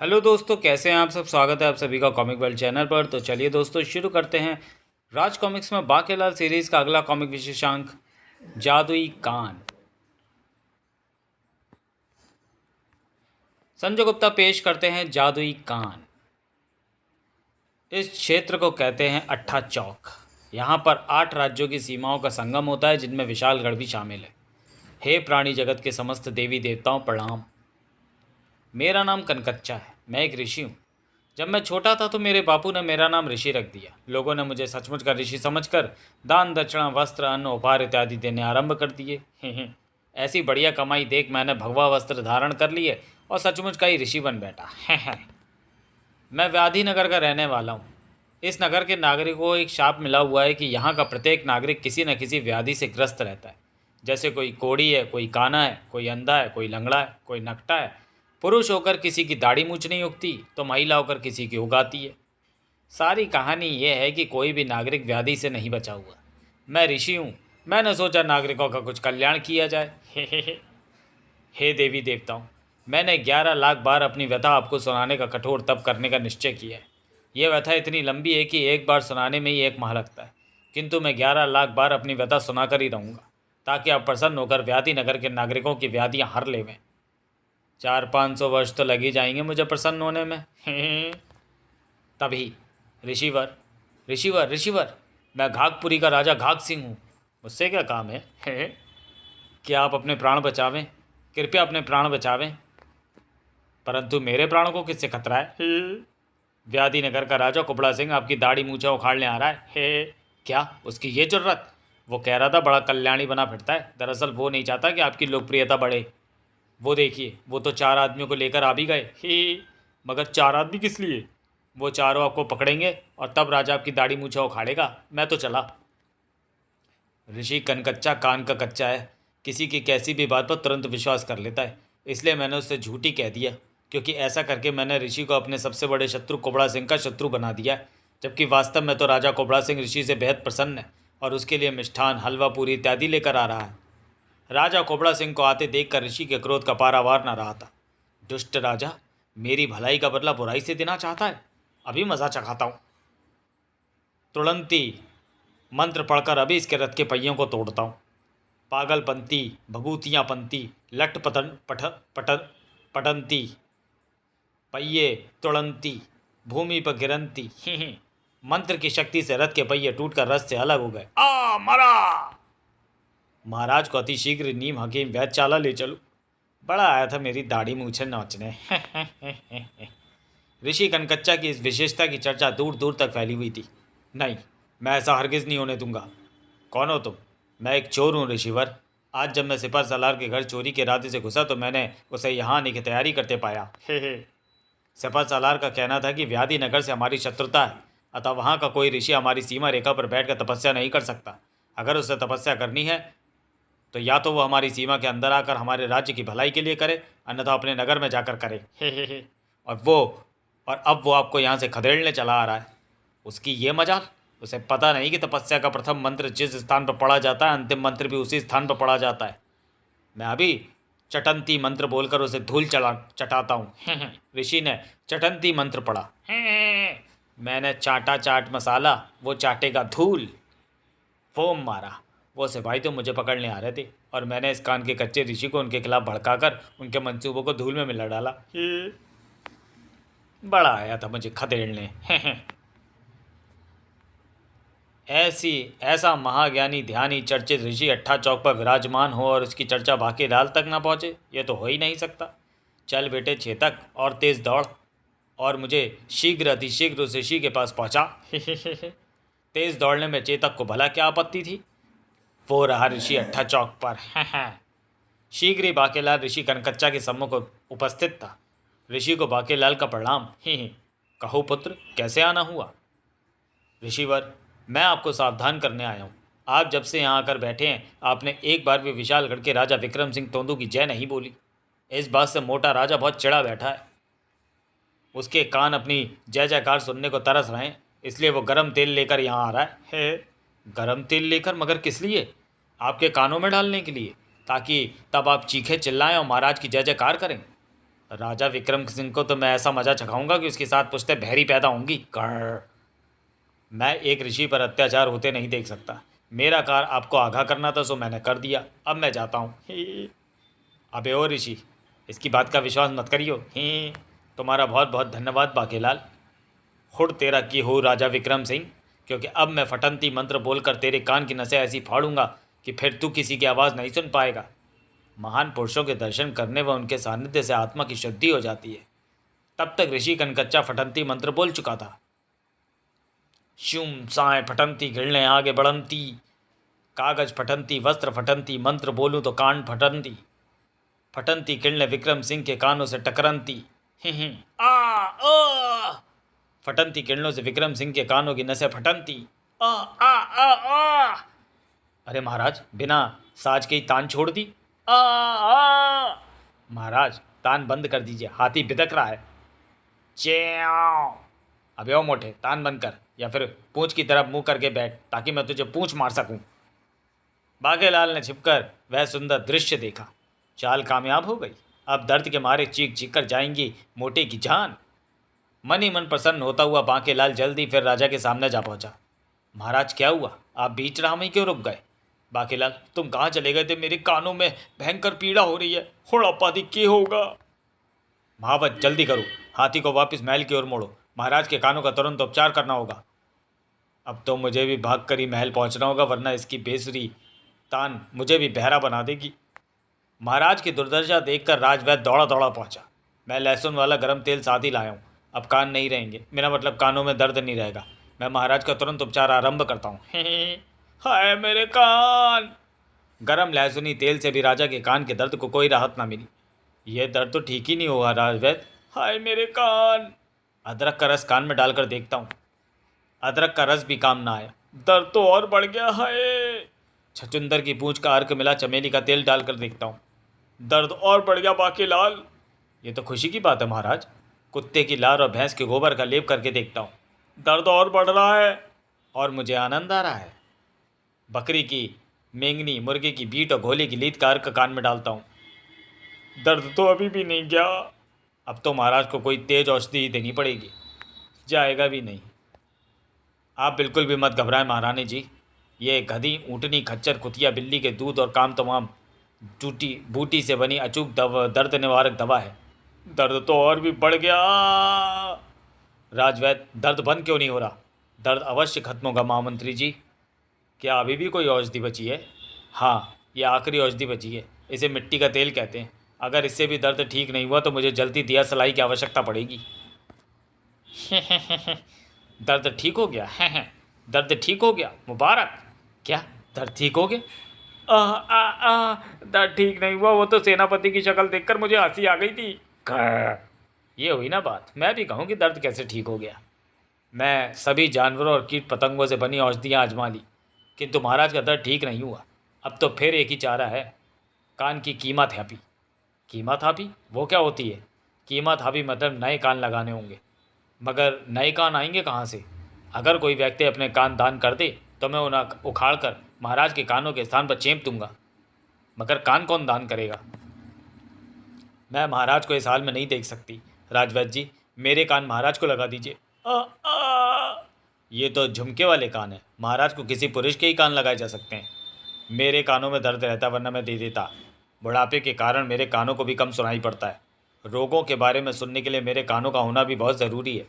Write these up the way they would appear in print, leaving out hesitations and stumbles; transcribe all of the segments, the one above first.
Hello दोस्तों, कैसे हैं आप सब। स्वागत है आप सभी का कॉमिक वर्ल्ड चैनल पर। तो चलिए दोस्तों, शुरू करते हैं राज कॉमिक्स में बाकेलाल सीरीज़ का अगला कॉमिक विशेषांक, जादुई कान। संजय गुप्ता पेश करते हैं जादुई कान। इस क्षेत्र को कहते हैं अट्ठा चौक। यहाँ पर 8 राज्यों की सीमाओं का संगम होता है, जिनमें विशालगढ़ भी शामिल है। हे प्राणी जगत के समस्त देवी देवताओं प्रणाम। मेरा नाम कनकच्चा है, मैं एक ऋषि हूँ। जब मैं छोटा था तो मेरे बापू ने मेरा नाम ऋषि रख दिया। लोगों ने मुझे सचमुच का ऋषि समझकर दान दक्षिणा वस्त्र अन्न उपहार इत्यादि देने आरंभ कर दिए। ऐसी बढ़िया कमाई देख मैंने भगवा वस्त्र धारण कर लिए और सचमुच का ही ऋषि बन बैठा। मैं व्याधि नगर का रहने वाला हूँ। इस नगर के नागरिकों को एक शाप मिला हुआ है कि यहाँ का प्रत्येक नागरिक किसी न किसी व्याधि से ग्रस्त रहता है। जैसे कोई कोढ़ी है, कोई काना है, कोई अंधा है, कोई लंगड़ा है, कोई नकटा है। पुरुष होकर किसी की दाढ़ी मूछ नहीं उगती तो महिला होकर किसी की उगाती है। सारी कहानी ये है कि कोई भी नागरिक व्याधि से नहीं बचा हुआ। मैं ऋषि हूँ। मैंने सोचा नागरिकों का कुछ कल्याण किया जाए। हे देवी देवताओं, मैंने 11 लाख बार अपनी व्यथा आपको सुनाने का कठोर तप करने का निश्चय किया है। यह व्यथा इतनी लंबी है कि एक बार सुनाने में ही 1 माह लगता है, किंतु मैं 11 लाख बार अपनी व्यथा सुनाकर ही रहूँगा, ताकि आप प्रसन्न होकर व्याधि नगर के नागरिकों की व्याधियाँ हर लेवें। 400-500 वर्ष तो लग ही जाएंगे मुझे प्रसन्न होने में। तभी ऋषिवर ऋषिवर ऋषिवर, मैं घाघपुरी का राजा घाघ सिंह हूँ। मुझसे क्या काम है? क्या आप अपने प्राण बचावें? कृपया अपने प्राण बचावें। परंतु मेरे प्राणों को किससे खतरा है? व्याधि नगर का राजा कुबड़ा सिंह आपकी दाढ़ी मूछें उखाड़ने आ रहा है। क्या उसकी ये जरूरत? वो कह रहा था बड़ा कल्याणी बना फिरता है। दरअसल वो नहीं चाहता कि आपकी लोकप्रियता बढ़े। वो देखिए, वो तो 4 आदमियों को लेकर आ भी गए। ही मगर 4 आदमी किस लिए? वो चारों आपको पकड़ेंगे और तब राजा आपकी दाढ़ी मूछें उखाड़ेगा। मैं तो चला। ऋषि कनकच्चा कान का कच्चा है। किसी की कैसी भी बात पर तुरंत विश्वास कर लेता है। इसलिए मैंने उससे झूठी कह दिया, क्योंकि ऐसा करके मैंने ऋषि को अपने सबसे बड़े शत्रु कोबड़ा सिंह का शत्रु बना दिया। जबकि वास्तव में तो राजा कोबड़ा सिंह ऋषि से बेहद प्रसन्न है और उसके लिए मिष्ठान, हलवा, पूरी इत्यादि लेकर आ रहा है। राजा कोबड़ा सिंह को आते देखकर ऋषि के क्रोध का पारावार न रहा था। दुष्ट राजा मेरी भलाई का बदला बुराई से देना चाहता है। अभी मजा चखाता हूँ। तुरंती मंत्र पढ़कर अभी इसके रथ के पहियों को तोड़ता हूँ। पागलपंती, भभूतियाँ पंती, लट पतन पठ पटन पटंती, पहिए तुड़ंती, भूमि पर गिरंती। मंत्र की शक्ति से रथ के पहिए टूटकर रथ से अलग हो गए। आ मरा! महाराज को अतिशीघ्र नीम हकीम वैद्यशाला ले चलो। बड़ा आया था मेरी दाढ़ी मूछे नोचने। ऋषि कनकच्चा की इस विशेषता की चर्चा दूर दूर तक फैली हुई थी। नहीं, मैं ऐसा हरगिज़ नहीं होने दूंगा। कौन हो तुम? मैं एक चोर हूँ ऋषिवर। आज जब मैं सिपर सलार के घर चोरी के इरादे से घुसा तो मैंने उसे यहाँ आने की तैयारी करते पाया। सिपर सलार का कहना था कि व्याधि नगर से हमारी शत्रुता है, अतः वहाँ का कोई ऋषि हमारी सीमा रेखा पर बैठकर तपस्या नहीं कर सकता। अगर उसे तपस्या करनी है तो या तो वो हमारी सीमा के अंदर आकर हमारे राज्य की भलाई के लिए करे, अन्यथा अपने नगर में जाकर करे। और अब वो आपको यहाँ से खदेड़ने चला आ रहा है। उसकी ये मजाल! उसे पता नहीं कि तपस्या का प्रथम मंत्र जिस स्थान पर पढ़ा जाता है, अंतिम मंत्र भी उसी स्थान पर पढ़ा जाता है। मैं अभी चटंती मंत्र बोलकर उसे धूल चटाता हूँ। ऋषि ने चटंती मंत्र पढ़ा। मैंने चाटा चाट मसाला, वो चाटेगा धूल। फोम मारा। वो सिपाही तो मुझे पकड़ने आ रहे थे और मैंने इस कान के कच्चे ऋषि को उनके खिलाफ भड़काकर उनके मंसूबों को धूल में मिला डाला। बड़ा आया था मुझे खदेड़ने। ऐसा महाज्ञानी ध्यानी चर्चित ऋषि अट्ठा चौक पर विराजमान हो और उसकी चर्चा बाकेलाल तक ना पहुँचे, ये तो हो ही नहीं सकता। चल बेटे चेतक, और तेज़ दौड़। और मुझे शीघ्र अतिशीघ्र उस ऋषि के पास पहुँचा। तेज़ दौड़ने में चेतक को भला क्या आपत्ति थी? वो रहा ऋषि अट्ठा चौक पर। शीघ्र ही बाकेलाल ऋषि कनकच्चा के सम्मुख उपस्थित था। ऋषि को बाकेलाल का प्रणाम। कहो पुत्र, कैसे आना हुआ? ऋषिवर, मैं आपको सावधान करने आया हूँ। आप जब से यहाँ आकर बैठे हैं, आपने एक बार भी विशालगढ़ के राजा विक्रम सिंह तोंदू की जय नहीं बोली। इस बात से मोटा राजा बहुत चिढ़ा बैठा है। उसके कान अपनी जय जयकार सुनने को तरस रहे हैं, इसलिए वो गरम तेल लेकर यहाँ आ रहा है। गरम तेल लेकर? मगर किस लिए? आपके कानों में डालने के लिए, ताकि तब आप चीखे चिल्लाएं और महाराज की जय जयकार करें। राजा विक्रम सिंह को तो मैं ऐसा मजा चखाऊंगा कि उसके साथ पुश्ते बहरी पैदा होंगी। कर मैं एक ऋषि पर अत्याचार होते नहीं देख सकता। मेरा कार्य आपको आगाह करना था, सो मैंने कर दिया। अब मैं जाता हूँ। ही। अबे ओ ऋषि, इसकी बात का विश्वास मत करियो। ही। तुम्हारा बहुत बहुत धन्यवाद बाकेलाल। खुद तेरा की हो राजा विक्रम सिंह, क्योंकि अब मैं फटंती मंत्र बोलकर तेरे कान की नसें ऐसी फाड़ूंगा कि फिर तू किसी की आवाज़ नहीं सुन पाएगा। महान पुरुषों के दर्शन करने व उनके सानिध्य से आत्मा की शुद्धि हो जाती है। तब तक ऋषि कनकच्चा फटंती मंत्र बोल चुका था। शुम साए फटंती घिरने आगे बढ़ंती, कागज फटंती वस्त्र फटंती, मंत्र बोलूं तो कान फटंती। फटंती किरणें विक्रम सिंह के कानों से टकरंती। ही आ फटंती किरणों से विक्रम सिंह के कानों की नसें फटंती। आ आ आ आ अरे महाराज, बिना साज के ही तान छोड़ दी। आ आ महाराज, तान बंद कर दीजिए, हाथी बिदक रहा है। च्याओ। अबे ओ मोटे, तान बंद कर, या फिर पूंछ की तरफ मुंह करके बैठ ताकि मैं तुझे पूंछ मार सकूं। बागेलाल ने छिपकर वह सुंदर दृश्य देखा। चाल कामयाब हो गई। अब दर्द के मारे चीख चीख कर जाएंगी मोटे की जान। मन ही मन प्रसन्न होता हुआ बांकेलाल जल्दी फिर राजा के सामने जा पहुंचा। महाराज, क्या हुआ? आप बीच राह में ही क्यों रुक गए? बांकेलाल, तुम कहाँ चले गए थे? मेरे कानों में भयंकर पीड़ा हो रही है। होड़ापादी क्या होगा? महावत, जल्दी करो, हाथी को वापस महल की ओर मोड़ो। महाराज के कानों का तुरंत उपचार करना होगा। अब तो मुझे भी भाग कर ही महल पहुंचना होगा, वरना इसकी बेसुरी तान मुझे भी बहरा बना देगी। महाराज की दुर्दशा देखकर राजवैद्य दौड़ा दौड़ा पहुंचा। मैं लहसुन वाला गर्म तेल साथ ही लाया हूँ। अब कान नहीं रहेंगे, मेरा मतलब कानों में दर्द नहीं रहेगा। मैं महाराज का तुरंत उपचार आरंभ करता हूँ। हाय मेरे कान! गरम लहसुनी तेल से भी राजा के कान के दर्द को कोई राहत ना मिली। यह दर्द तो ठीक ही नहीं होगा राजवैद्य। हाय मेरे कान! अदरक का रस कान में डालकर देखता हूँ। अदरक का रस भी काम ना आया, दर्द तो और बढ़ गया है। छचुंदर की पूंछ का अर्क मिला चमेली का तेल डालकर देखता हूँ, दर्द और बढ़ गया बांकेलाल। ये तो खुशी की बात है महाराज। कुत्ते की लार और भैंस के गोबर का लेप करके देखता हूँ, दर्द और बढ़ रहा है और मुझे आनंद आ रहा है। बकरी की मेंगनी, मुर्गे की बीट और घोले की लीद का अर्क कान में डालता हूँ, दर्द तो अभी भी नहीं गया। अब तो महाराज को कोई तेज औषधि ही देनी पड़ेगी, जाएगा भी नहीं। आप बिल्कुल भी मत घबराएं महारानी जी। ये गधी, ऊँटनी, खच्चर, कुतिया, बिल्ली के दूध और काम तमाम टूटी बूटी से बनी अचूक दर्द निवारक दवा है। दर्द तो और भी बढ़ गया। राजवैद्य, दर्द बंद क्यों नहीं हो रहा? दर्द अवश्य खत्म होगा महामंत्री जी। क्या अभी भी कोई औषधि बची है? हाँ, ये आखिरी औषधि बची है। इसे मिट्टी का तेल कहते हैं। अगर इससे भी दर्द ठीक नहीं हुआ तो मुझे जल्दी दिया सलाई की आवश्यकता पड़ेगी। दर्द ठीक हो गया? दर्द ठीक हो गया, मुबारक। क्या दर्द ठीक हो गया? दर्द ठीक नहीं हुआ, वो तो सेनापति की शक्ल देखकर मुझे हंसी आ गई थी। ये हुई ना बात। मैं भी कहूँ कि दर्द कैसे ठीक हो गया। मैं सभी जानवरों और कीट पतंगों से बनी औषधियाँ आजमा ली, किंतु महाराज का दर्द ठीक नहीं हुआ। अब तो फिर एक ही चारा है, कान की कीमा थापी। कीमा थापी वो क्या होती है? कीमा थापी मतलब नए कान लगाने होंगे। मगर नए कान आएंगे कहाँ से? अगर कोई व्यक्ति अपने कान दान कर दे तो मैं उन्हें उखाड़ कर महाराज के कानों के स्थान पर चेप दूंगा। मगर कान कौन दान करेगा? मैं महाराज को इस हाल में नहीं देख सकती। राजवैद्य जी, मेरे कान महाराज को लगा दीजिए। ये तो झुमके वाले कान हैं, महाराज को किसी पुरुष के ही कान लगाए जा सकते हैं। मेरे कानों में दर्द रहता, वरना मैं दे देता। बुढ़ापे के कारण मेरे कानों को भी कम सुनाई पड़ता है। रोगों के बारे में सुनने के लिए मेरे कानों का होना भी बहुत ज़रूरी है।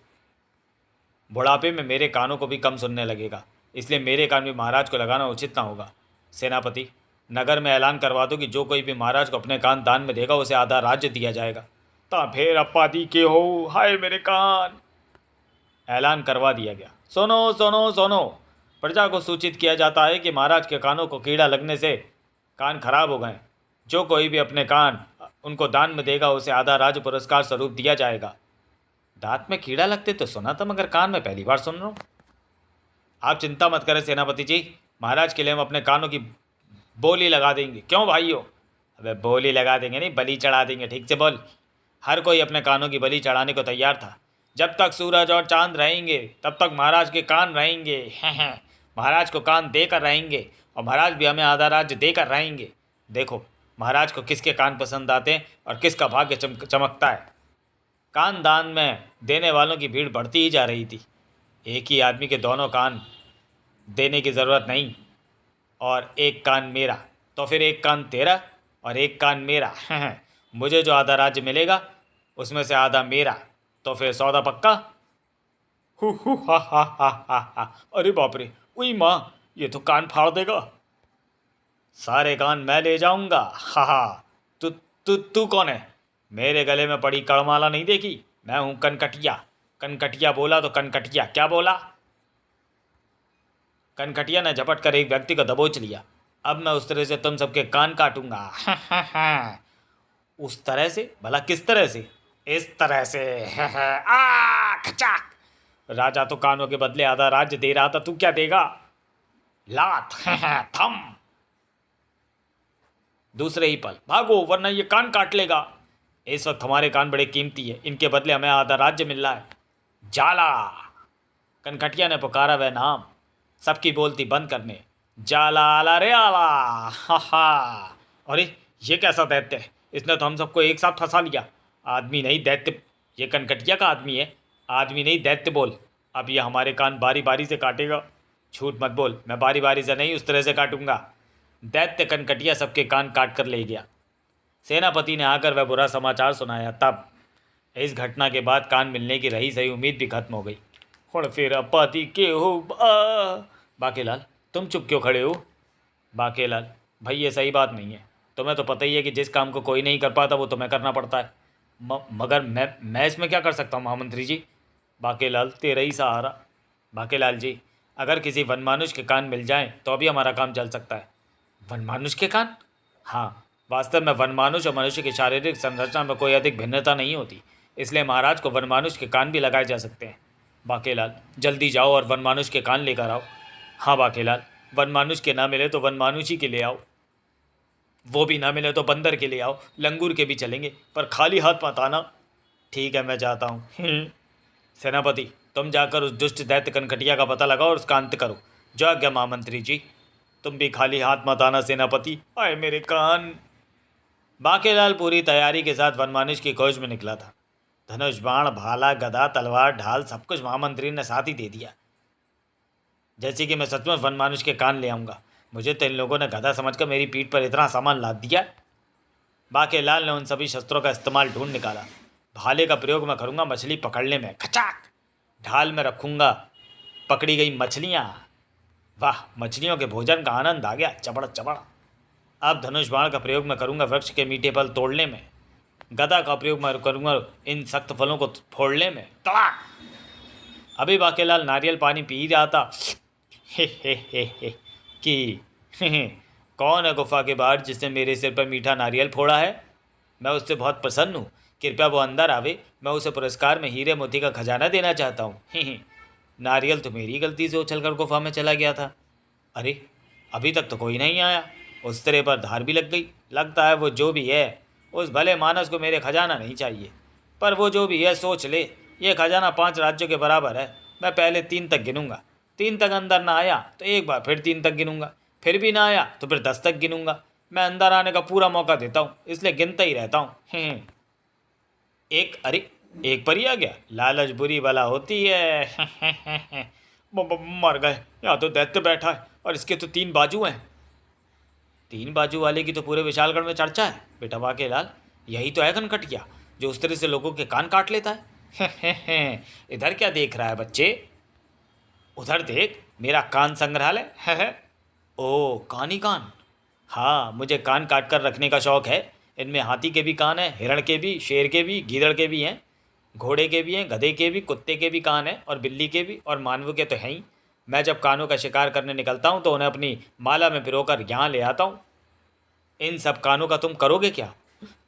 बुढ़ापे में मेरे कानों को भी कम सुनने लगेगा, इसलिए मेरे कान भी महाराज को लगाना उचित ना होगा। सेनापति, नगर में ऐलान करवा दो कि जो कोई भी महाराज को अपने कान दान में देगा उसे आधा राज्य दिया जाएगा। ता फिर अप्पा दी के हो, हाय मेरे कान! ऐलान करवा दिया गया। सुनो सुनो सुनो, प्रजा को सूचित किया जाता है कि महाराज के कानों को कीड़ा लगने से कान खराब हो गए। जो कोई भी अपने कान उनको दान में देगा उसे आधा राज्य पुरस्कार स्वरूप दिया जाएगा। दांत में कीड़ा लगते तो सुना था, मगर कान में पहली बार सुन रहा हूँ। आप चिंता मत करें सेनापति जी, महाराज के लिए हम अपने कानों की बोली लगा देंगे। क्यों भाइयों? अबे बोली लगा देंगे नहीं, बलि चढ़ा देंगे। ठीक से बोल। हर कोई अपने कानों की बलि चढ़ाने को तैयार था। जब तक सूरज और चांद रहेंगे तब तक महाराज के कान रहेंगे। महाराज को कान देकर रहेंगे और महाराज भी हमें आधा राज्य देकर रहेंगे। देखो, महाराज को किसके कान पसंद आते हैं और किसका भाग्य चमकता है। कान दान में देने वालों की भीड़ बढ़ती ही जा रही थी। एक ही आदमी के दोनों कान देने की ज़रूरत नहीं, और एक कान मेरा, तो फिर एक कान तेरा और एक कान मेरा। मुझे जो आधा राज्य मिलेगा उसमें से आधा मेरा, तो फिर सौदा पक्का। हु हा। अरे बाप रे, उई माँ, ये तो कान फाड़ देगा। सारे कान मैं ले जाऊंगा। हा। तू तू तू कौन है? मेरे गले में पड़ी कड़माला नहीं देखी? मैं हूं कनकटिया। कनकटिया बोला तो कनकटिया क्या बोला? कनकटिया ने झपट कर एक व्यक्ति को दबोच लिया। अब मैं उस तरह से तुम सबके कान काटूंगा। उस तरह से? भला किस तरह से? इस तरह से। आ खचाक। राजा तो कानों के बदले आधा राज्य दे रहा था, तू क्या देगा? लात। थम। दूसरे ही पल भागो वरना ये कान काट लेगा। इस वक्त हमारे कान बड़े कीमती है, इनके बदले हमें आधा राज्य मिल रहा है। जाला। कनकटिया ने पुकारा वह नाम, सबकी बोलती बंद करने। जाला आला रे आला। हा। अरे ये कैसा दैत्य है? इसने तो हम सबको एक साथ फंसा लिया। आदमी नहीं दैत्य, ये कनकटिया का आदमी है। आदमी नहीं दैत्य बोल। अब ये हमारे कान बारी बारी से काटेगा। झूठ मत बोल, मैं बारी बारी से नहीं, उस तरह से काटूंगा। दैत्य कनकटिया सबके कान काट कर ले गया। सेनापति ने आकर वह बुरा समाचार सुनाया। तब इस घटना के बाद कान मिलने की रही सही उम्मीद भी खत्म हो गई। हुण फिर पाती के हो। बाकेलाल, तुम चुप क्यों खड़े हो? बाकेलाल, भाई ये सही बात नहीं है। तुम्हें तो पता ही है कि जिस काम को कोई नहीं कर पाता वो तुम्हें करना पड़ता है। मगर मैं इसमें क्या कर सकता हूँ महामंत्री जी? बाकेलाल, तेरा ही सहारा। बाकेलाल जी, अगर किसी वनमानुष के कान मिल जाएं तो भी हमारा काम चल सकता है। वनमानुष के कान? हाँ, वास्तव में वनमानुष और मनुष्य की शारीरिक संरचना में कोई अधिक भिन्नता नहीं होती, इसलिए महाराज को वनमानुष के कान भी लगाए जा सकते हैं। बाकेलाल, जल्दी जाओ और वनमानुष के कान लेकर आओ। हाँ बाकेलाल, वनमानुष के ना मिले तो वनमानुष ही के ले आओ। वो भी ना मिले तो बंदर के ले आओ, लंगूर के भी चलेंगे, पर खाली हाथ मत आना। ठीक है, मैं जाता हूँ। सेनापति, तुम जाकर उस दुष्ट दैत्य कनकटिया का पता लगाओ और उसका अंत करो। जो आज्ञा महामंत्री जी। तुम भी खाली हाथ मत आना सेनापति। आए मेरे कान। बाकेलाल पूरी तैयारी के साथ वनमानुष की खोज में निकला था। धनुष, बाण, भाला, गदा, तलवार, ढाल सब कुछ महामंत्री ने साथ ही दे दिया। जैसे कि मैं सचमुच वनमानुष के कान ले आऊँगा। मुझे तो इन लोगों ने गधा समझकर मेरी पीठ पर इतना सामान लाद दिया। बाकेलाल ने उन सभी शस्त्रों का इस्तेमाल ढूंढ निकाला। भाले का प्रयोग मैं करूँगा मछली पकड़ने में, खचाक। ढाल में रखूँगा पकड़ी गई मछलियाँ। वाह, मछलियों के भोजन का आनंद आ गया, चबड़ चबड़। अब धनुष बाण का प्रयोग मैं करूँगा वृक्ष के मीठे फल तोड़ने में। गदा का प्रयोग मैं करूँगा इन सख्त फलों को फोड़ने में, तड़ाक। अभी बाकेलाल नारियल पानी पी रहा था हे कि कौन है गुफा के बाहर जिसने मेरे सिर पर मीठा नारियल फोड़ा है? मैं उससे बहुत प्रसन्न हूँ, कृपया वो अंदर आवे। मैं उसे पुरस्कार में हीरे मोती का खजाना देना चाहता हूँ। नारियल तो मेरी गलती से उछलकर गुफा में चला गया था। अरे अभी तक तो कोई नहीं आया। उस तरह पर धार भी लग गई। लगता है वो जो भी है, उस भले मानस को मेरे खजाना नहीं चाहिए। पर वो जो भी है सोच ले, ये खजाना 5 राज्यों के बराबर है। मैं पहले 3 तक गिनूंगा। 3 तक अंदर ना आया तो एक बार फिर 3 तक गिनूंगा, फिर भी ना आया तो फिर 10 तक गिनूंगा। मैं अंदर आने का पूरा मौका देता हूँ, इसलिए गिनता ही रहता हूँ। अरे एक पर ही आ गया। लालच बुरी बला होती है। मर गए। यहाँ तो दैत्य बैठा है और इसके तो 3 बाजू हैं। 3 बाजू वाले की तो पूरे विशालगढ़ में चर्चा है। बेटा बाकेलाल, यही तो है कनकटिया जो उस तरह से लोगों के कान काट लेता है। इधर क्या देख रहा है बच्चे? उधर देख, मेरा कान संग्रहालय है। ओ, कान ही कान। हाँ, मुझे कान काट कर रखने का शौक़ है। इनमें हाथी के भी कान हैं, हिरण के भी, शेर के भी, गीदड़ के भी हैं, घोड़े के भी हैं, गधे के भी, कुत्ते के भी कान हैं, और बिल्ली के भी, और मानव के तो हैं ही। मैं जब कानों का शिकार करने निकलता हूँ तो उन्हें अपनी माला में पिरोकर यहाँ ले आता हूँ। इन सब कानों का तुम करोगे क्या?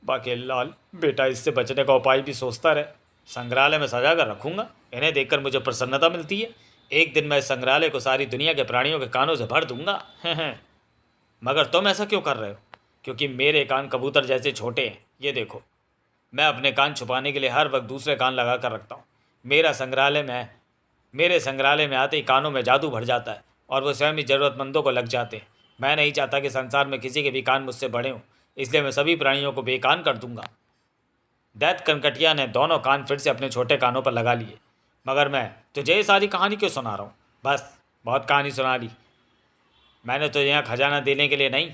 बाकेलाल बेटा, इससे बचने का उपाय भी सोचता रहे। संग्रहालय में सजा कर रखूँगा। इन्हें देखकर मुझे प्रसन्नता मिलती है। एक दिन मैं इस संग्रहालय को सारी दुनिया के प्राणियों के कानों से भर दूंगा। मगर तुम ऐसा क्यों कर रहे हो? क्योंकि मेरे कान कबूतर जैसे छोटे हैं। ये देखो, मैं अपने कान छुपाने के लिए हर वक्त दूसरे कान लगा कर रखता हूँ। मेरे संग्रहालय में आते ही कानों में जादू भर जाता है और वो स्वयं ही ज़रूरतमंदों को लग जाते हैं। मैं नहीं चाहता कि संसार में किसी के भी कान मुझसे बड़े हों। इसलिए मैं सभी प्राणियों को बेकान कर दूंगा। दैत्य कनकटिया ने दोनों कान फिर से अपने छोटे कानों पर लगा लिए। मगर मैं तुझे ये सारी कहानी क्यों सुना रहा हूँ? बस बहुत कहानी सुना ली। मैंने तुझे यहाँ खजाना देने के लिए नहीं,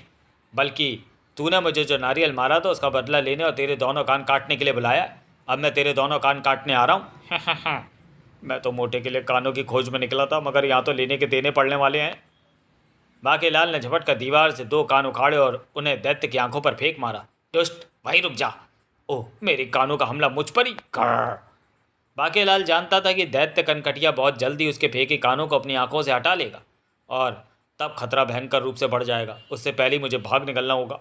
बल्कि तूने मुझे जो नारियल मारा था उसका बदला लेने और तेरे दोनों कान काटने के लिए बुलाया। अब मैं तेरे दोनों कान काटने आ रहा हूँ। मैं तो मोटे के लिए कानों की खोज में निकला था, मगर यहाँ तो लेने के देने पड़ने वाले हैं। बाकेलाल ने झपट कर दीवार से 2 कान उखाड़े और उन्हें दैत्य की आंखों पर फेंक मारा। दुष्ट, वहीं रुक जा। ओह, मेरे कानों का हमला मुझ पर ही। बाकेलाल जानता था कि दैत्य कनकटिया बहुत जल्दी उसके फेंके कानों को अपनी आंखों से हटा लेगा और तब खतरा भयंकर रूप से बढ़ जाएगा। उससे पहले मुझे भाग निकलना होगा।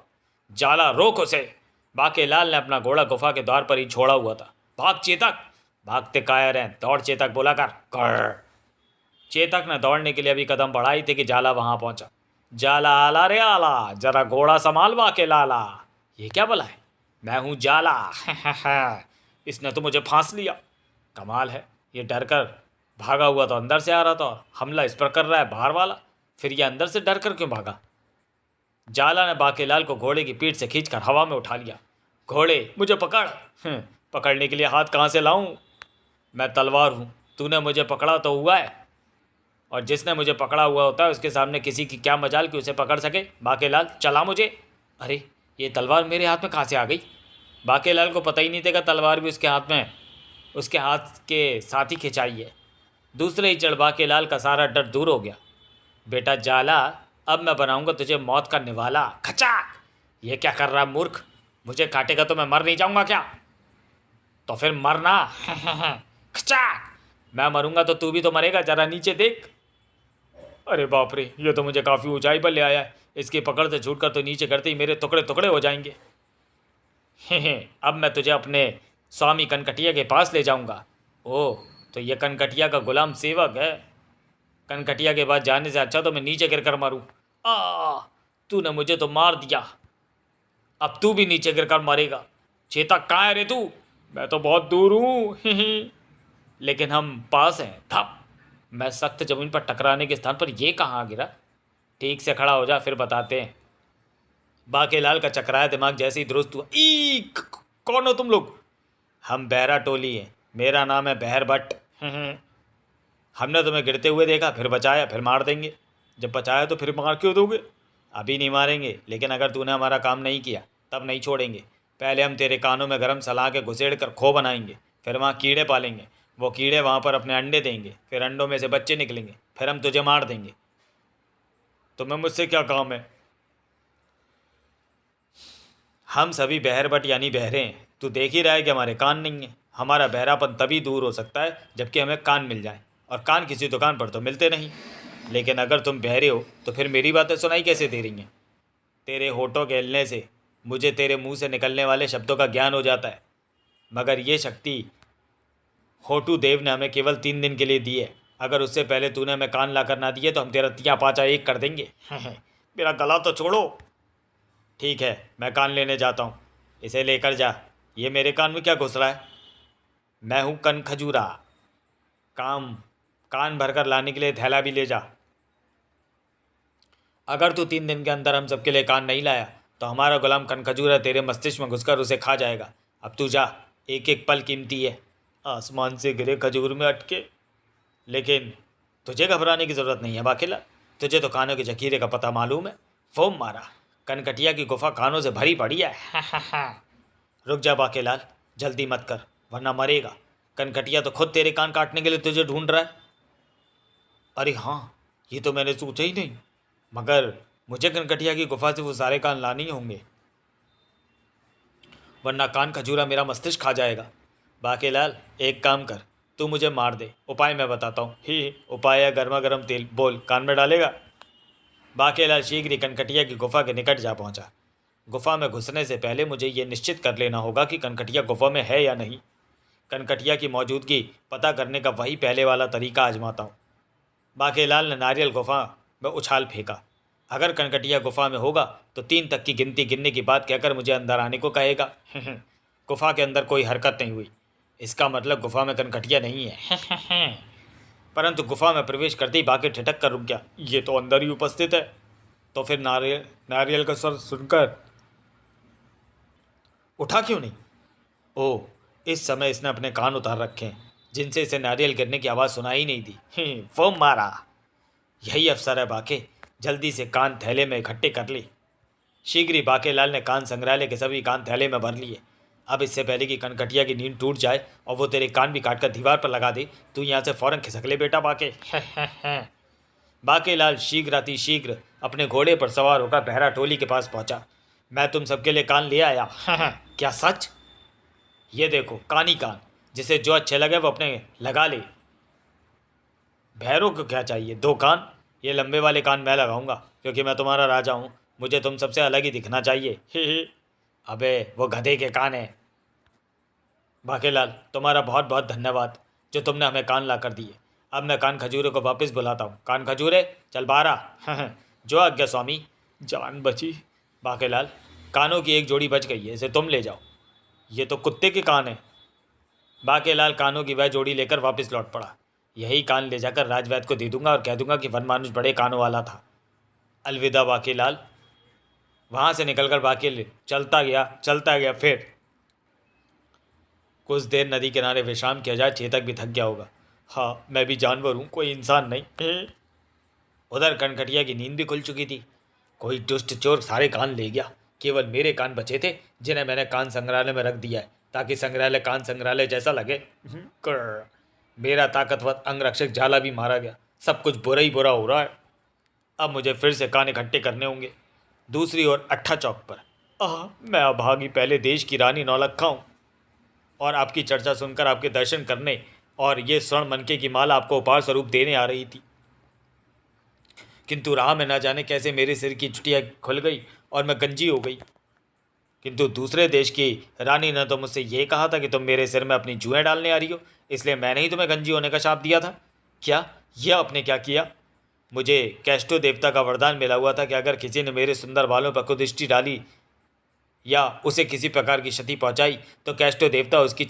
जाला, रोक उसे। बाकेलाल ने अपना घोड़ा गुफा के द्वार पर ही छोड़ा हुआ था। भाग चेतक। भागते कायर हैं, दौड़ चेतक, बोला कर। चेतक ने दौड़ने के लिए अभी कदम बढ़ाई थे कि जाला वहां पहुंचा। जाला, आला रे आला, जरा घोड़ा संभाल बाकेलाला। ये क्या भला है? मैं हूं जाला। इसने तो मुझे फांस लिया। कमाल है, ये डर कर भागा हुआ तो अंदर से आ रहा था और हमला इस पर कर रहा है बाहर वाला। फिर ये अंदर से डर कर क्यों भागा? जाला ने बाकेलाल को घोड़े की पीठ से खींचकर हवा में उठा लिया। घोड़े, मुझे पकड़। पकड़ने के लिए हाथ कहाँ से लाऊं? मैं तलवार हूँ, तूने मुझे पकड़ा तो हुआ है, और जिसने मुझे पकड़ा हुआ होता है उसके सामने किसी की क्या मजाल कि उसे पकड़ सके। बाकेलाल, चला मुझे। अरे, ये तलवार मेरे हाथ में कहाँ से आ गई? बाकेलाल को पता ही नहीं था कि तलवार भी उसके हाथ में, उसके हाथ के साथ ही खिंचाई है। दूसरे ही चढ़ बाकेलाल का सारा डर दूर हो गया। बेटा जाला, अब मैं बनाऊंगा तुझे मौत का निवाला। खचाक! ये क्या कर रहा है मूर्ख? मुझे काटेगा तो मैं मर नहीं जाऊंगा क्या? तो फिर मरना। खचाक! मैं मरूंगा तो तू भी तो मरेगा, जरा नीचे देख। अरे बाप रे, ये तो मुझे काफ़ी ऊंचाई पर ले आया है। इसकी पकड़ से छूटकर तो नीचे करते ही मेरे टुकड़े टुकड़े हो जाएंगे। अब मैं तुझे अपने स्वामी कनकटिया के पास ले जाऊंगा। ओह, तो ये कनकटिया का गुलाम सेवक है। कनकटिया के पास जाने से अच्छा तो मैं नीचे गिर कर मरूं। तूने मुझे तो मार दिया, अब तू भी नीचे गिर कर मरेगा। चेतक, कहाँ है रे तू? मैं तो बहुत दूर हूँ। लेकिन हम पास हैं। थप! मैं सख्त जमीन पर टकराने के स्थान पर ये कहाँ गिरा? ठीक से खड़ा हो जा, फिर बताते हैं। बाकेलाल का चकराया दिमाग जैसे ही दुरुस्त हुआ। कौन हो तुम लोग? हम बहरा टोली हैं, मेरा नाम है बहर भट्ट। हमने तुम्हें गिरते हुए देखा, फिर बचाया, फिर मार देंगे। जब बचाया तो फिर मार क्यों दोगे? अभी नहीं मारेंगे, लेकिन अगर तूने हमारा काम नहीं किया तब नहीं छोड़ेंगे। पहले हम तेरे कानों में गरम सलाह के घुसेड़ कर खो बनाएंगे, फिर वहाँ कीड़े पालेंगे। वो कीड़े वहाँ पर अपने अंडे देंगे, फिर अंडों में से बच्चे निकलेंगे, फिर हम तुझे मार देंगे। तुम्हें मुझसे क्या काम है? हम सभी बहरबट यानी बहरे हैं। तू देख ही रहा है कि हमारे कान नहीं हैं। हमारा बहरापन तभी दूर हो सकता है जबकि हमें कान मिल जाए, और कान किसी दुकान पर तो मिलते नहीं। लेकिन अगर तुम बहरे हो तो फिर मेरी बातें सुनाई कैसे दे रही हैं? तेरे होठों के हिलने से मुझे तेरे मुंह से निकलने वाले शब्दों का ज्ञान हो जाता है। मगर ये शक्ति होटू देव ने हमें केवल 3 दिन के लिए दी है। अगर उससे पहले तूने हमें कान ला कर ना दिए तो हम तेरा तिया पाचा एक कर देंगे। मेरा गला तो छोड़ो। ठीक है, मैं कान लेने जाता हूँ, इसे लेकर जा। ये मेरे कान में क्या घुस रहा है? मैं हूँ कन खजूरा। कान भरकर लाने के लिए थैला भी ले जा। अगर तू 3 दिन के अंदर हम सबके लिए कान नहीं लाया तो हमारा गुलाम कन खजूरा तेरे मस्तिष्क में घुसकर उसे खा जाएगा। अब तू जा, एक एक पल कीमती है। आसमान से गिरे खजूर में अटके। लेकिन तुझे घबराने की ज़रूरत नहीं है बाकेला, तुझे तो कानों के जखीरे का पता मालूम है। फोम मारा, कनकटिया की गुफा कानों से भरी पड़ी है। रुक जा बाकेलाल, जल्दी मत कर वरना मरेगा। कनकटिया तो खुद तेरे कान काटने के लिए तुझे ढूंढ रहा है। अरे हाँ, ये तो मैंने सोचा ही नहीं। मगर मुझे कनकटिया की गुफा से वो सारे कान लाने ही होंगे, वरना कान खजूरा मेरा मस्तिष्क खा जाएगा। बाकेलाल, एक काम कर, तू मुझे मार दे, उपाय मैं बताता हूँ। ही उपाय है गर्मा गर्म तेल, बोल, कान में डालेगा? बाकेलाल शीघ्र ही कनकटिया की गुफा के निकट जा पहुंचा। गुफा में घुसने से पहले मुझे ये निश्चित कर लेना होगा कि कनकटिया गुफा में है या नहीं। कनकटिया की मौजूदगी पता करने का वही पहले वाला तरीका आजमाता हूँ। बाकेलाल ने नारियल गुफा में उछाल फेंका। अगर कनकटिया गुफा में होगा तो 3 तक की गिनती गिनने की बात कहकर मुझे अंदर आने को कहेगा। गुफा के अंदर कोई हरकत नहीं हुई, इसका मतलब गुफा में कनकटिया नहीं है। परंतु गुफा में प्रवेश करते ही बाकी ठिठक कर रुक गया। ये तो अंदर ही उपस्थित है। तो फिर नारियल का स्वर सुनकर उठा क्यों नहीं? ओह, इस समय इसने अपने कान उतार रखे हैं, जिनसे इसे नारियल गिरने की आवाज़ सुनाई नहीं दी। वो मारा। यही अवसर है बाके, जल्दी से कान थैले में इकट्ठे कर ली। शीघ्र ही बाकेलाल ने कान संग्रहालय के सभी कान थैले में भर लिए। अब इससे पहले कि कनकटिया की नींद टूट जाए और वो तेरे कान भी काट कर दीवार पर लगा दे, तू यहाँ से फौरन खिसक ले बेटा बाके। बाकेलाल शीघ्र अपने घोड़े पर सवार होकर बहरा टोली के पास पहुंचा। मैं तुम सबके लिए कान ले आया। क्या सच? ये देखो कानी कान, जिसे जो अच्छे लगे वो अपने लगा ले। भैरों को क्या चाहिए, दो कान? ये लंबे वाले कान मैं लगाऊंगा, क्योंकि मैं तुम्हारा राजा हूँ। मुझे तुम सबसे अलग ही दिखना चाहिए। ही। अबे वो गधे के कान है। बाकेलाल, तुम्हारा बहुत बहुत धन्यवाद जो तुमने हमें कान ला कर दिए। अब मैं कान खजूरे को वापस बुलाता हूँ। कान खजूरे, चल बारा। जो आज्ञा स्वामी। जान बची। बाकेलाल, कानों की एक जोड़ी बच गई है, इसे तुम ले जाओ। ये तो कुत्ते के कान है। बाकेलाल कानों की वह जोड़ी लेकर वापस लौट पड़ा। यही कान ले जाकर राजवैद्य को दे दूंगा और कह दूंगा कि वनमानुष बड़े कानों वाला था। अलविदा बाकेलाल। वहाँ से निकलकर बाकेल चलता गया। फिर कुछ देर नदी किनारे विश्राम किया जाए। चेतक भी थक गया होगा। हाँ, मैं भी जानवर हूँ, कोई इंसान नहीं। उधर कनकटिया की नींद भी खुल चुकी थी। कोई दुष्ट चोर सारे कान ले गया। केवल मेरे कान बचे थे, जिन्हें मैंने कान संग्रहालय में रख दिया है, ताकि संग्रहालय कान संग्रहालय जैसा लगे। मेरा ताकतवर अंगरक्षक झाला भी मारा गया। सब कुछ बुरा ही बुरा हो रहा है। अब मुझे फिर से कान इकट्ठे करने होंगे। दूसरी ओर अट्ठा चौक पर मैं अभागी पहले देश की रानी नौलक्खा हूँ, और आपकी चर्चा सुनकर आपके दर्शन करने और ये स्वर्ण मनके की माला आपको उपहार स्वरूप देने आ रही थी। किंतु राह में न जाने कैसे मेरे सिर की चुटिया खुल गई और मैं गंजी हो गई। किंतु दूसरे देश की रानी ने तो मुझसे ये कहा था कि तुम मेरे सिर में अपनी जुएं डालने आ रही हो, इसलिए मैंने ही तुम्हें गंजी होने का शाप दिया था। क्या यह आपने क्या किया? मुझे कैस्टो देवता का वरदान मिला हुआ था कि अगर किसी ने मेरे सुंदर बालों पर कुदृष्टि डाली या उसे किसी प्रकार की क्षति पहुंचाई, तो कैस्टो देवता उसी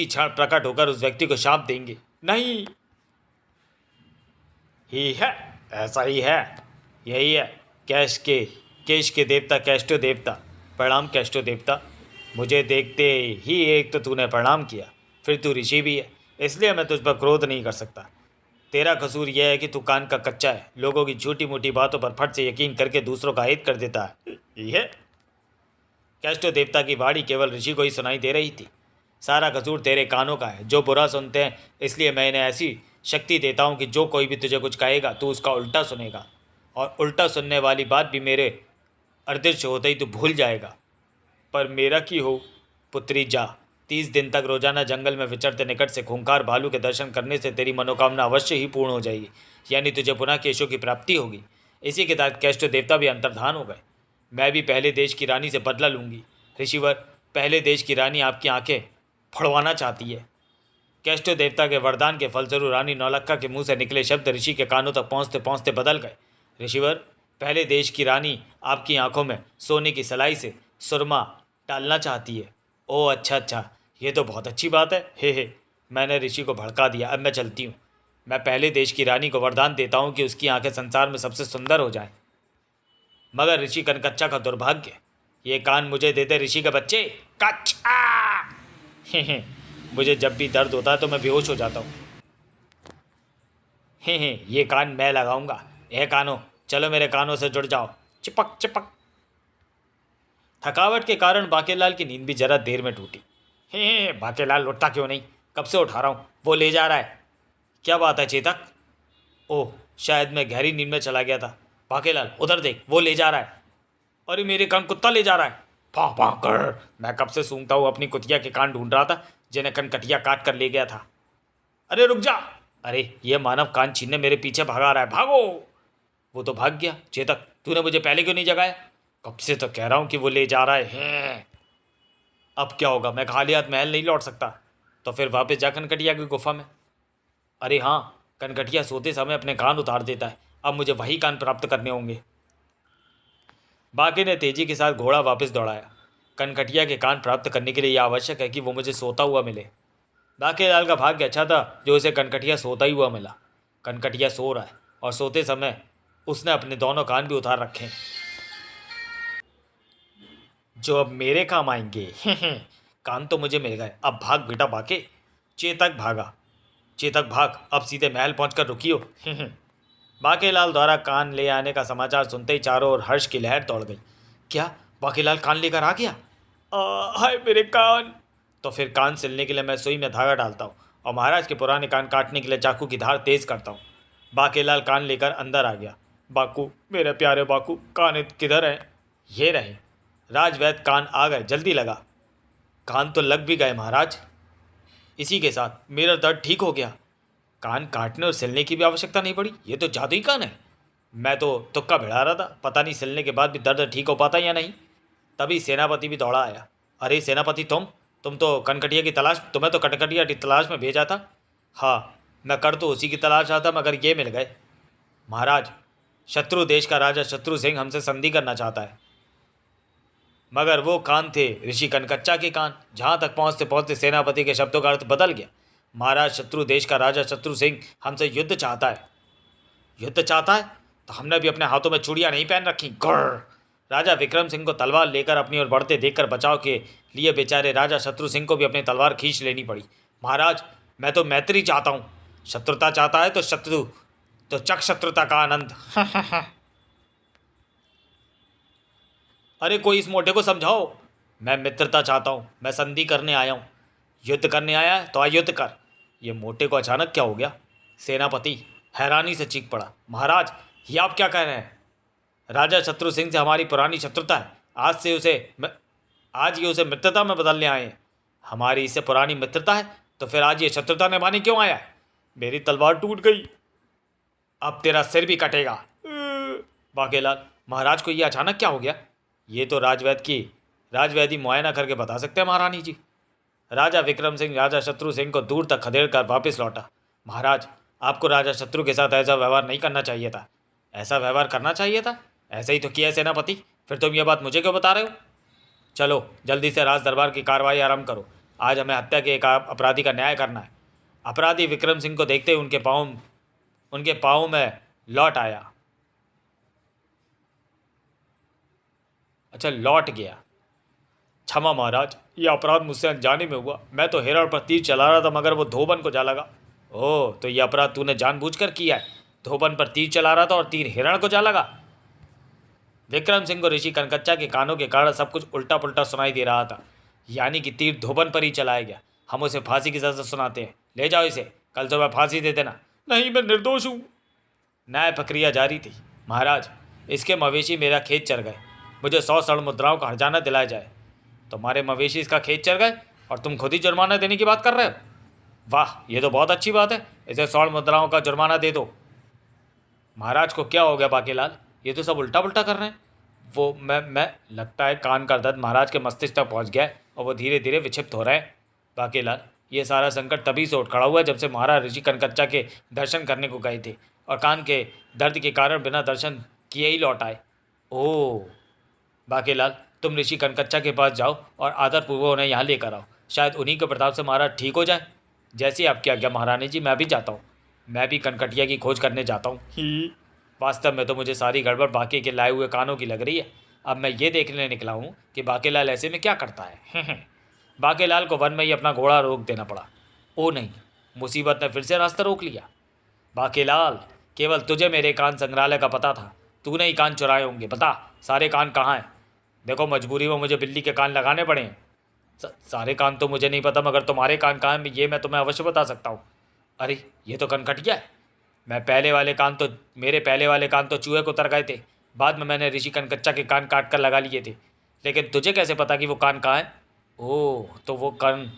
क्षण प्रकट होकर उस व्यक्ति को शाप देंगे। नहीं ही है, ऐसा ही है, यही है केश के देवता कैस्टो देवता। प्रणाम कैस्टो देवता। मुझे देखते ही एक तो तूने प्रणाम किया, फिर तू ऋषि भी है, इसलिए मैं तुझ पर क्रोध नहीं कर सकता। तेरा कसूर यह है कि तू कान का कच्चा है, लोगों की छोटी मोटी बातों पर फट से यकीन करके दूसरों का हित कर देता है। यह कैस्टो देवता की वाणी केवल ऋषि को ही सुनाई दे रही थी। सारा कसूर तेरे कानों का है, जो बुरा सुनते हैं, इसलिए मैं इन्हें ऐसी शक्ति देता हूँ कि जो कोई भी तुझे कुछ कहेगा तू उसका उल्टा सुनेगा, और उल्टा सुनने वाली बात भी मेरे अदृश्य होते ही तू भूल जाएगा। पर मेरा की हो पुत्री, जा। 30 दिन तक रोजाना जंगल में विचरते निकट से खूंखार भालू के दर्शन करने से तेरी मनोकामना अवश्य ही पूर्ण हो जाएगी, यानी तुझे पुनः केशों की प्राप्ति होगी। इसी के तहत कैस्टो देवता भी अंतर्धान हो गए। मैं भी पहले देश की रानी से बदला लूँगी। ऋषिवर, पहले देश की रानी आपकी आंखें फड़वाना चाहती है। कैस्टो देवता के वरदान के फलस्वरूप रानी नौलक्खा के मुंह से निकले शब्द ऋषि के कानों तक पहुँचते पहुँचते बदल गए। ऋषिवर, पहले देश की रानी आपकी आंखों में सोने की सलाई से सुरमा डालना चाहती है। ओह अच्छा, ये तो बहुत अच्छी बात है। हे, मैंने ऋषि को भड़का दिया। अब मैं चलती हूँ। मैं पहले देश की रानी को वरदान देता हूँ कि उसकी आंखें संसार में सबसे सुंदर हो जाएं। मगर ऋषि कनकच्चा का दुर्भाग्य, ये कान मुझे देते ऋषि के बच्चे। कच्चा। मुझे जब भी दर्द होता है तो मैं बेहोश हो जाता हूँ। ये कान मैं लगाऊंगा। कानों, चलो मेरे कानों से जुड़ जाओ। चिपक चिपक। थकावट के कारण बाकेलाल की नींद भी जरा देर में टूटी। बाकेलाल उठता क्यों नहीं? कब से उठा रहा हूँ, वो ले जा रहा है। क्या बात है चेतक? ओह, शायद मैं गहरी नींद में चला गया था। बाकेलाल उधर देख, वो ले जा रहा है। अरे मेरे कान कुत्ता ले जा रहा है। फाँ फाँ कर। मैं कब से सूंघता हूँ अपनी कुतिया के कान ढूंढ रहा था, जिन्हें कनकटिया काट कर ले गया था। अरे रुक जा। अरे ये मानव कान छीनने मेरे पीछे भगा रहा है, भागो। वो तो भाग गया। चेतक, तूने मुझे पहले क्यों नहीं जगाया? कब से तो कह रहा हूँ कि वो ले जा रहा है। अब क्या होगा? मैं खाली हाथ महल नहीं लौट सकता। तो फिर वापस जा कनकटिया की गुफा में। अरे हाँ, कनकटिया सोते समय अपने कान उतार देता है। अब मुझे वही कान प्राप्त करने होंगे। बाकी ने तेजी के साथ घोड़ा वापस दौड़ाया। कनकटिया के कान प्राप्त करने के लिए यह आवश्यक है कि वो मुझे सोता हुआ मिले। बाकेलाल का भाग्य अच्छा था जो उसे कनकटिया सोता ही हुआ मिला। कनकटिया सो रहा है और सोते समय उसने अपने दोनों कान भी उतार रखे। जो अब मेरे काम आएंगे। कान तो मुझे मिल गए, अब भाग बेटा बाके। चेतक भागा। चेतक भाग, अब सीधे महल पहुंचकर रुकियो। बाकेलाल द्वारा कान ले आने का समाचार सुनते ही चारों ओर हर्ष की लहर दौड़ गई। क्या बाकेलाल कान लेकर आ गया? हाय मेरे कान। तो फिर कान सिलने के लिए मैं सुई में धागा डालता हूँ और महाराज के पुराने कान काटने के लिए चाकू की धार तेज करता हूँ। बाकेलाल कान लेकर अंदर आ गया। बाकू, मेरे प्यारे बाकू, कान किधर है? ये रहे। राजवैद्य, कान आ गए, जल्दी लगा। कान तो लग भी गए महाराज। इसी के साथ मेरा दर्द ठीक हो गया। कान काटने और सिलने की भी आवश्यकता नहीं पड़ी। ये तो जादुई कान है। मैं तो तुक्का भिड़ा रहा था, पता नहीं सिलने के बाद भी दर्द ठीक हो पाता या नहीं। तभी सेनापति भी दौड़ा आया। अरे सेनापति, तुम तो कनकटिया की तलाश, तुम्हें तो कनकटिया की तलाश में भेजा था। हाँ, मैं कर तो उसी की तलाश रहा था, मगर ये मिल गए। महाराज, शत्रु देश का राजा शत्रु सिंह हमसे संधि करना चाहता है। मगर वो कान थे ऋषि कनकच्चा के कान। जहाँ तक पहुँचते पहुँचते सेनापति के शब्दों का अर्थ बदल गया। महाराज, शत्रु देश का राजा शत्रु सिंह हमसे युद्ध चाहता है। युद्ध चाहता है? तो हमने भी अपने हाथों में चूड़ियाँ नहीं पहन रखी? गौर। राजा विक्रम सिंह को तलवार लेकर अपनी ओर बढ़ते देखकर बचाव के लिए बेचारे राजा शत्रु सिंह को भी अपनी तलवार खींच लेनी पड़ी। महाराज, मैं तो मैत्री चाहता हूँ। शत्रुता चाहता है तो चक शत्रुता का आनंद। अरे कोई इस मोटे को समझाओ। मैं मित्रता चाहता हूँ, मैं संधि करने आया हूँ। युद्ध करने आया है तो आ युद्ध कर। ये मोटे को अचानक क्या हो गया? सेनापति हैरानी से चीख पड़ा। महाराज, ये आप क्या कह रहे हैं? राजा शत्रु सिंह से हमारी पुरानी शत्रुता है। आज ये उसे मित्रता में बदलने आए हैं। हमारी इससे पुरानी मित्रता है तो फिर आज ये शत्रुता निभाने क्यों आया है? मेरी तलवार टूट गई, अब तेरा सिर भी कटेगा। बाकेलाल, महाराज को ये अचानक क्या हो गया? ये तो राजवैदी मुआयना करके बता सकते हैं महारानी जी। राजा विक्रम सिंह राजा शत्रु सिंह को दूर तक खदेड़ कर वापस लौटा। महाराज, आपको राजा शत्रु के साथ ऐसा व्यवहार नहीं करना चाहिए था। ऐसा व्यवहार करना चाहिए था? ऐसा ही तो किया है सेनापति। फिर तुम ये बात मुझे क्यों बता रहे हो? चलो जल्दी से राज दरबार की कार्रवाई आरंभ करो। आज हमें हत्या के एक अपराधी का न्याय करना है। अपराधी विक्रम सिंह को देखते ही उनके पाँव में लौट आया। अच्छा, लौट गया। क्षमा महाराज, यह अपराध मुझसे अनजाने में हुआ। मैं तो हिरण पर तीर चला रहा था, मगर वो धोबन को जा लगा। ओह, तो यह अपराध तूने जानबूझकर किया है? धोबन पर तीर चला रहा था और तीर हिरण को जा लगा। विक्रम सिंह को ऋषि कनकच्चा के कानों के कारण सब कुछ उल्टा पुल्टा सुनाई दे रहा था। यानी कि तीर धोबन पर ही चलाया गया। हम उसे फांसी की सजा सुनाते हैं। ले जाओ इसे, कल सुबह फांसी दे देना। नहीं, मैं निर्दोष हूँ। न्याय प्रक्रिया जारी थी। महाराज, इसके मवेशी मेरा खेत चर गए। मुझे 100 स्वर्ण मुद्राओं का हर्जाना दिलाया जाए। तुम्हारे मवेशी इसका खेत चर गए और तुम खुद ही जुर्माना देने की बात कर रहे हो? वाह, ये तो बहुत अच्छी बात है। इसे 100 मुद्राओं का जुर्माना दे दो। महाराज को क्या हो गया बाकेलाल? ये तो सब उल्टा पुल्टा कर रहे हैं। वो मैं लगता है कान का दर्द महाराज के मस्तिष्क तक पहुंच गया है और वो धीरे धीरे विक्षिप्त हो रहे हैं। बाकेलाल, ये सारा संकट तभी से उठ खड़ा हुआ है जब से महाराज ऋषि कनकच्चा के दर्शन करने को गए थे और कान के दर्द के कारण बिना दर्शन किए ही लौट आए। ओह बाकेलाल, तुम ऋषि कनकच्चा के पास जाओ और आदरपूर्वक उन्हें यहाँ लेकर आओ। शायद उन्हीं के प्रताप से महाराज ठीक हो जाए। जैसी आपकी आज्ञा महारानी जी। मैं भी जाता हूँ। मैं भी कनकटिया की खोज करने जाता हूँ। वास्तव में तो मुझे सारी गड़बड़ बाकी के लाए हुए कानों की लग रही है। अब मैं ये देखने निकला हूँ कि बाकेलाल ऐसे में क्या करता है। बाकेलाल को वन में ही अपना घोड़ा रोक देना पड़ा। ओ नहीं, मुसीबत ने फिर से रास्ता रोक लिया। बाकेलाल, केवल तुझे मेरे कान संग्रहालय का पता था। तूने ही कान चुराए होंगे। बता, सारे कान कहाँ हैं? देखो, मजबूरी में मुझे बिल्ली के कान लगाने पड़े हैं। सारे कान तो मुझे नहीं पता, मगर तुम्हारे कान कहाँ हैं ये मैं तुम्हें अवश्य बता सकता हूँ। अरे, ये तो कनकटिया है। मेरे पहले वाले कान तो चूहे को उतर गए थे। बाद में मैंने ऋषि कनकच्चा के कान काट कर लगा लिए थे। लेकिन तुझे कैसे पता कि वो कान कहाँ हैं? ओह, तो वो कान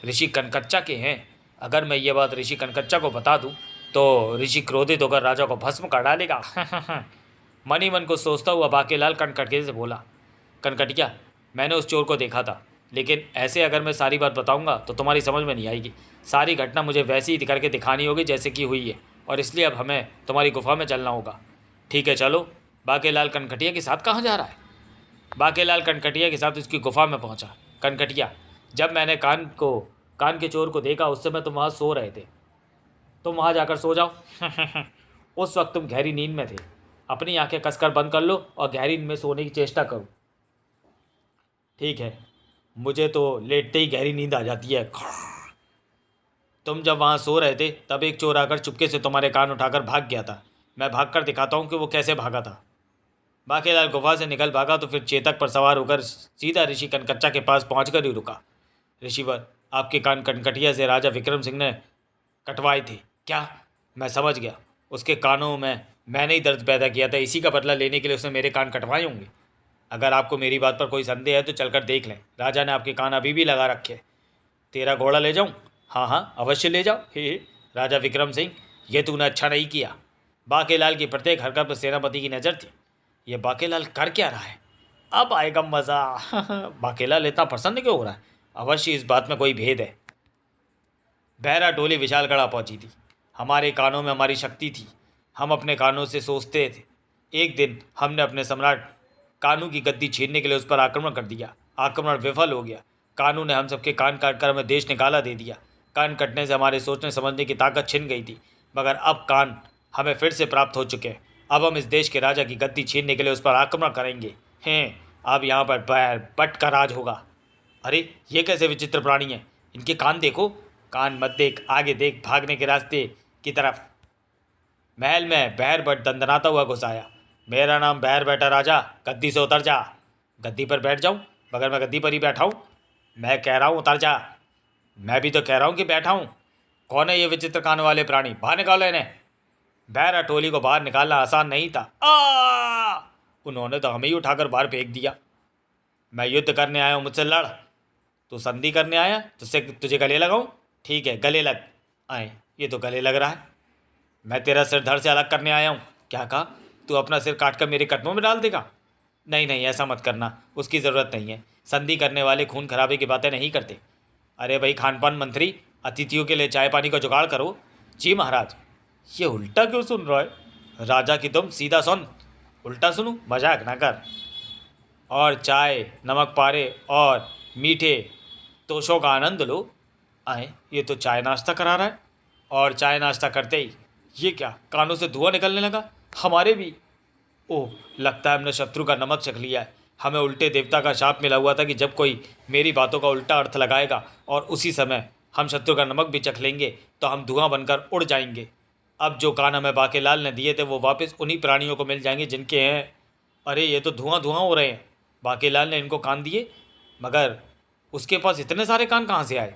ऋषि कनकच्चा के हैं। अगर मैं ये बात ऋषि कनकच्चा को बता दूँ तो ऋषि क्रोधित होकर राजा को भस्म कर डालेगा। मन ही मन को सोचता हुआ बाकेलाल कनकटिया से बोला, कनकटिया, मैंने उस चोर को देखा था, लेकिन ऐसे अगर मैं सारी बात बताऊंगा तो तुम्हारी समझ में नहीं आएगी। सारी घटना मुझे वैसी ही करके दिखानी होगी जैसे कि हुई है, और इसलिए अब हमें तुम्हारी गुफा में चलना होगा। ठीक है, चलो। बाकेलाल कनकटिया के साथ कहाँ जा रहा है? बाकेलाल कनकटिया के साथ उसकी गुफा में पहुँचा। कनकटिया, जब मैंने कान के चोर को देखा उस समय तुम वहाँ सो रहे थे। तुम वहाँ जाकर सो जाओ। उस वक्त तुम गहरी नींद में थे। अपनी आंखें कसकर बंद कर लो और गहरी नींद में सोने की चेष्टा करो। ठीक है, मुझे तो लेटते ही गहरी नींद आ जाती है। तुम जब वहाँ सो रहे थे तब एक चोर आकर चुपके से तुम्हारे कान उठाकर भाग गया था। मैं भाग कर दिखाता हूँ कि वो कैसे भागा था। बाकेलाल गुफा से निकल भागा तो फिर चेतक पर सवार होकर सीधा ऋषि कनकच्चा के पास पहुंचकर ही रुका। ऋषिवर, आपके कान कनकटिया से राजा विक्रम सिंह ने कटवाए थे क्या? मैं समझ गया, उसके कानों में मैंने ही दर्द पैदा किया था, इसी का बदला लेने के लिए उसने मेरे कान कटवाए होंगे। अगर आपको मेरी बात पर कोई संदेह है तो चलकर देख लें, राजा ने आपके कान अभी भी लगा रखे। तेरा घोड़ा ले जाऊं? हाँ हाँ, अवश्य ले जाओ। हे राजा विक्रम सिंह, ये तूने अच्छा नहीं किया। बाकेलाल की प्रत्येक हरकत पर सेनापति की नज़र थी। ये बाकेलाल कर क्या रहा है? अब आएगा मज़ा। बाकेलाल इतना प्रसन्न क्यों हो रहा है? अवश्य इस बात में कोई भेद है। बहरा टोली विशालगढ़ पहुंची थी। हमारे कानों में हमारी शक्ति थी, हम अपने कानों से सोचते थे। एक दिन हमने अपने सम्राट कानू की गद्दी छीनने के लिए उस पर आक्रमण कर दिया। आक्रमण विफल हो गया। कानू ने हम सबके कान काटकर हमें देश निकाला दे दिया। कान कटने से हमारे सोचने समझने की ताकत छिन गई थी, मगर अब कान हमें फिर से प्राप्त हो चुके हैं। अब हम इस देश के राजा की गद्दी छीनने के लिए उस पर आक्रमण करेंगे। हैं, अब यहाँ पर बैर बट का राज होगा। अरे ये कैसे विचित्र प्राणी हैं, इनके कान देखो। कान मत देख, आगे देख, भागने के रास्ते की तरफ। महल में बहर बट दंदनाता हुआ घुस आया। मेरा नाम बहर बैठा राजा, गद्दी से उतर जा। गद्दी पर बैठ जाऊं? मगर मैं गद्दी पर ही बैठा हूं। मैं कह रहा हूं उतर जा। मैं भी तो कह रहा हूं कि बैठा हूं। कौन है ये विचित्र कान वाले प्राणी? बाहर निकालो इन्हें। बहरा टोली को बाहर निकालना आसान नहीं था। उन्होंने तो हमें ही उठाकर बाहर फेंक दिया। मैं युद्ध करने आया हूँ, मुझसे लड़। तू संधि करने आया, तुझे गले लगाऊं? ठीक है, गले लग। आए, ये तो गले लग रहा है। मैं तेरा सिर धड़ से अलग करने आया हूँ। क्या कहा? तू अपना सिर काट कर मेरे कदमों में डाल देगा? नहीं नहीं, ऐसा मत करना, उसकी ज़रूरत नहीं है। संधि करने वाले खून खराबे की बातें नहीं करते। अरे भाई खान पान मंत्री, अतिथियों के लिए चाय पानी का जुगाड़ करो। जी महाराज। ये उल्टा क्यों सुन रहा है? राजा की तुम सीधा सुन। उल्टा सुनूं? मजाक ना कर। और चाय, नमक पारे और मीठे तोशों का आनंद लो। आए, ये तो चाय नाश्ता करा रहा है। और चाय नाश्ता करते ही ये क्या, कानों से धुआं निकलने लगा? हमारे भी। ओह, लगता है हमने शत्रु का नमक चख लिया है। हमें उल्टे देवता का शाप मिला हुआ था कि जब कोई मेरी बातों का उल्टा अर्थ लगाएगा और उसी समय हम शत्रु का नमक भी चख लेंगे तो हम धुआं बनकर उड़ जाएंगे। अब जो कान हमें बाकेलाल ने दिए थे वो वापस उन्हीं प्राणियों को मिल जाएंगे जिनके हैं। अरे ये तो धुआं धुआं हो रहे हैं। बाकेलाल ने इनको कान दिए, मगर उसके पास इतने सारे कान कहाँ से आए?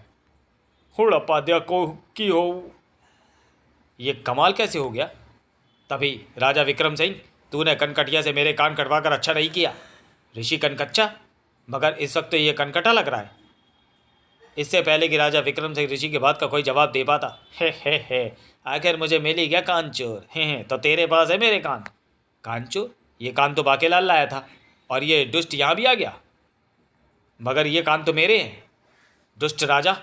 हुड़पाद्या को की हो, ये कमाल कैसे हो गया? तभी राजा विक्रम सिंह, तूने कनकटिया से मेरे कान कटवा कर अच्छा नहीं किया। ऋषि कनकच्चा, मगर इस वक्त तो ये कनकटा लग रहा है। इससे पहले कि राजा विक्रम सिंह ऋषि के बात का कोई जवाब दे पाता, हे, आखिर मुझे मिल ही गया कान चोर। हे, तो तेरे पास है मेरे कान। कान चोर? ये कान तो बाकेलाल लाया था और ये दुष्ट यहाँ भी आ गया, मगर ये कान तो मेरे हैं। दुष्ट राजा,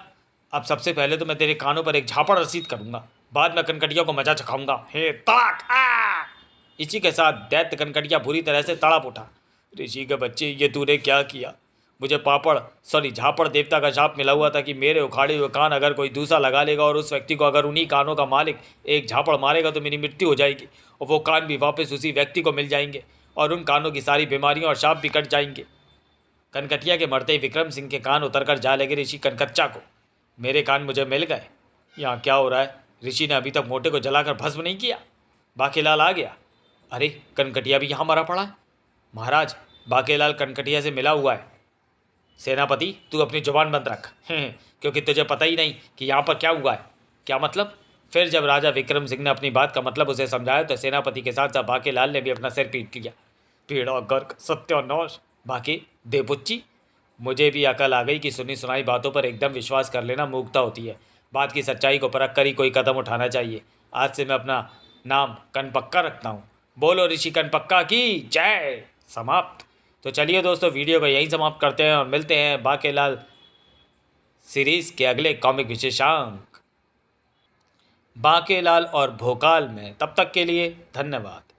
अब सबसे पहले तो मैं तेरे कानों पर एक झापड़ रसीद करूंगा, बाद में कनकटिया को मजा चखाऊंगा। हे ताक! इसी के साथ दैत्य कनकटिया बुरी तरह से तड़प उठा। ऋषि के बच्चे, ये तूने क्या किया? मुझे झापड़ देवता का शाप मिला हुआ था कि मेरे उखाड़े हुए कान अगर कोई दूसरा लगा लेगा और उस व्यक्ति को अगर उन्हीं कानों का मालिक एक झापड़ मारेगा तो मेरी मृत्यु हो जाएगी और वो कान भी वापस उसी व्यक्ति को मिल जाएंगे और उन कानों की सारी बीमारियां और शाप भी कट जाएंगे। कनकटिया के मरते ही विक्रम सिंह के कान उतर कर जा लगे ऋषि कनकच्चा को। मेरे कान मुझे मिल गए। यहाँ क्या हो रहा है? ऋषि ने अभी तक मोटे को जलाकर भस्म नहीं किया। बाकेलाल आ गया। अरे कनकटिया भी यहाँ मरा पड़ा है। महाराज, बाकेलाल कनकटिया से मिला हुआ है। सेनापति, तू अपनी जुबान बंद रख, क्योंकि तुझे पता ही नहीं कि यहाँ पर क्या हुआ है। क्या मतलब? फिर जब राजा विक्रम सिंह ने अपनी बात का मतलब उसे समझाया तो सेनापति के साथ साथ बाकेलाल ने भी अपना सिर पीट लिया। पीड़ा गर्क सत्यानाश। बाकी देवपुच्ची, मुझे भी अकल आ गई कि सुनी सुनाई बातों पर एकदम विश्वास कर लेना मूर्खता होती है। बात की सच्चाई को परख कर ही कोई कदम उठाना चाहिए। आज से मैं अपना नाम कनपक्का रखता हूँ। बोलो ऋषि कनपक्का की जय। समाप्त। तो चलिए दोस्तों, वीडियो को यहीं समाप्त करते हैं और मिलते हैं बाकेलाल सीरीज़ के अगले कॉमिक विशेषांक बाकेलाल और भोकाल में। तब तक के लिए धन्यवाद।